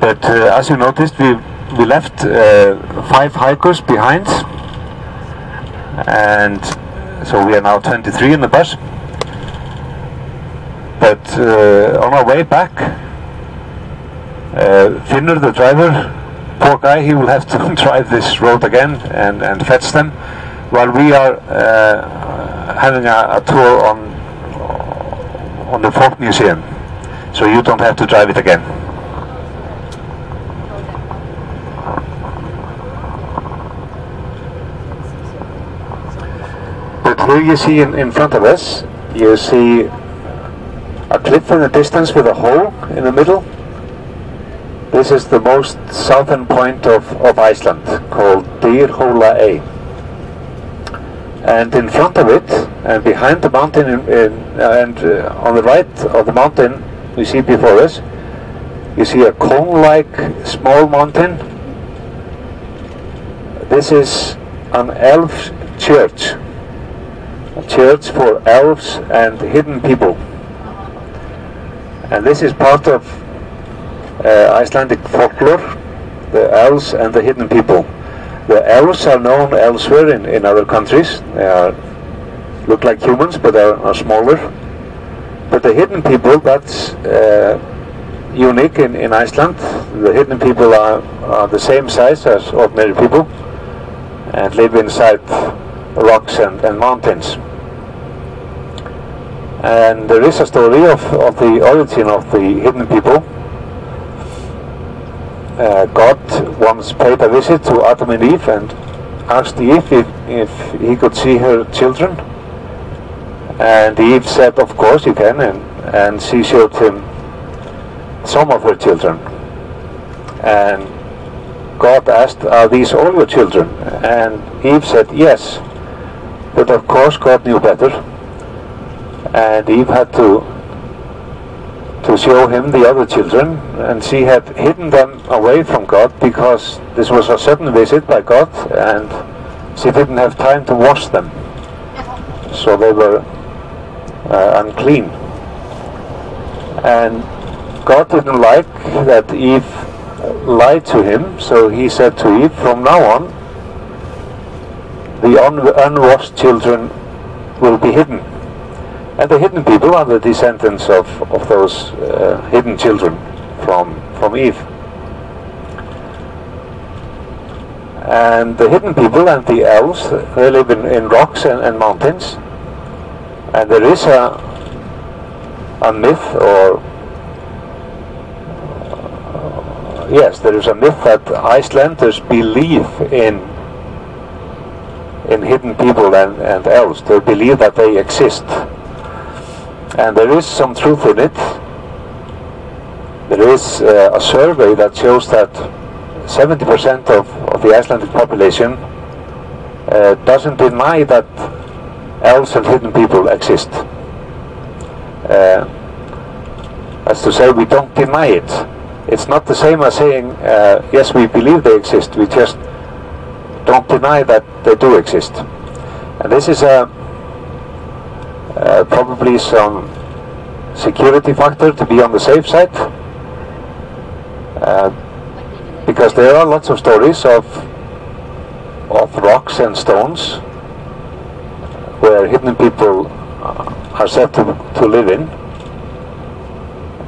But as you noticed, we left 5 hikers behind, and so we are now 23 in the bus. But on our way back, Finnur, the driver, poor guy, he will have to drive this road again and fetch them, while we are having a tour on the Folk Museum, so you don't have to drive it again. But here you see in front of us, you see a cliff in the distance with a hole in the middle. This is the most southern point of Iceland, called Dyrhólaey. And in front of it, and behind the mountain, and on the right of the mountain we see before us, you see a cone-like small mountain. This is an elf church, a church for elves and hidden people. And this is part of Icelandic folklore, the elves and the hidden people. The elves are known elsewhere in other countries. They look like humans, but are smaller. But the hidden people, that's unique in Iceland. The hidden people are the same size as ordinary people and live inside rocks and mountains. And there is a story of the origin of the hidden people. God once paid a visit to Adam and Eve and asked Eve if he could see her children. And Eve said, of course you can, and she showed him some of her children. And God asked, are these all your children? And Eve said, yes. But of course God knew better. And Eve had to show him the other children, and she had hidden them away from God because this was a sudden visit by God and she didn't have time to wash them, so they were unclean. And God didn't like that Eve lied to him, so he said to Eve, from now on the unwashed children will be hidden. And the hidden people are the descendants of those hidden children from Eve. And the hidden people and the elves, they live in rocks and mountains. And there is a myth, or yes, there is a myth that Icelanders believe in hidden people and elves. They believe that they exist. And there is some truth in it. There is a survey that shows that 70% of the Icelandic population doesn't deny that elves and hidden people exist. That's to say, we don't deny it. It's not the same as saying, yes, we believe they exist, we just don't deny that they do exist. And this is probably some security factor to be on the safe side, because there are lots of stories of rocks and stones where hidden people are said to live in,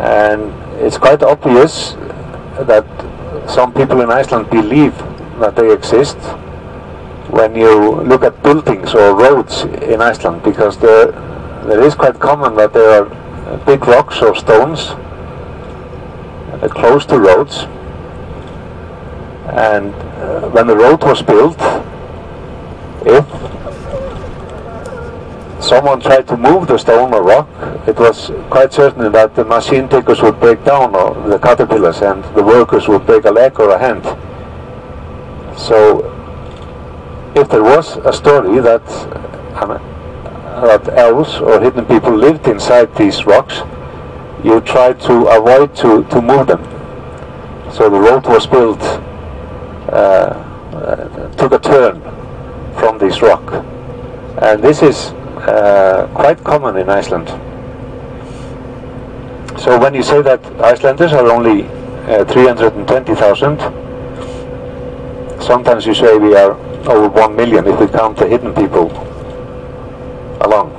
and it's quite obvious that some people in Iceland believe that they exist when you look at buildings or roads in Iceland, because there is quite common that there are big rocks or stones close to roads, and when the road was built, if someone tried to move the stone or rock, it was quite certain that the machine diggers would break down, or the caterpillars, and the workers would break a leg or a hand. So if there was a story that elves or hidden people lived inside these rocks, you tried to avoid to move them. So the road was built, took a turn from this rock. And this is quite common in Iceland. So when you say that Icelanders are only 320,000. Sometimes you say we are over 1 million if we count the hidden people along.